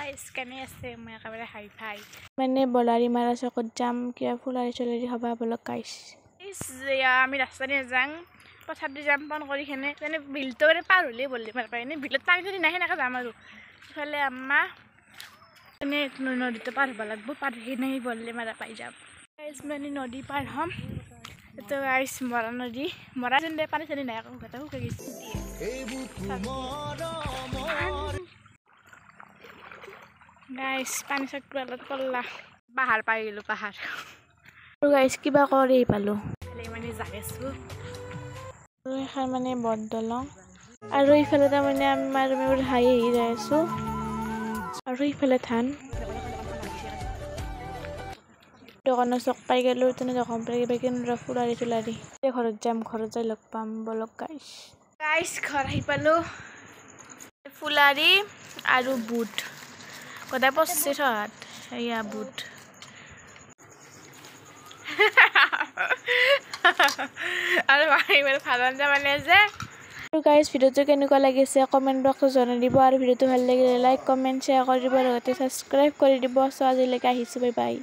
guys কেনে আছে মই একেবাৰে হাই ফাই মানে বলাৰী মাৰা চকত যাম কিবা ফুলাৰী চলাৰী হবা বলক গাইস আমি ৰাস্তা দি যাং পথাৰ দি যাম পান কৰি খেনে মানে বিলটো মানে পাৰ হ'লেই বললি মাৰ পাই এনে বিলত পানী থৰি নাহে নাকা যাম আৰু ইফালে আম্মা এনে নদীটো পাৰ হ'ব লাগব পাৰ হেনে বললি মাৰা পাই যাম গাইস মানে নদী পাৰ হম তো গাইস মৰা নদী মৰা যেন পানী থৰি নাই আকৌ কথা শুকাই গৈছে গাইস পানী চকটো অলপ কল্লা পাহাৰ পাই গেলো পাহাৰ আৰু গাইস কিবা কৰি পালো মানে যাই আছো আৰু এখন মানে বৰদলং আৰু ইফালে তাৰমানে আমাৰ হাই যাই আছো আৰু ইফালে ধান দোকানৰ চক পাই গেলো তেনে দোকান পাই কিবা ফুলাৰী চুলাৰী ঘৰত যাম ঘৰত যাই লগ পাম বলক গাইস গাইস ঘৰ আহি পালো ফুলাৰী আৰু বুট কদাই পচছে থত এয়া বুট আৰু মাৰিবলৈ ভাল আঞ্জা মানে যে আৰু গাইস ভিডিওটো কেনেকুৱা লাগিছে কমেন্ট বক্সত জনাই দিব আৰু ভিডিওটো ভাল লাগিলে লাইক কমেন্ট শ্বেয়াৰ কৰি দিব লগতে সাবস্ক্ৰাইব কৰি দিব সো আজিলৈকে আহিছো বাই বাই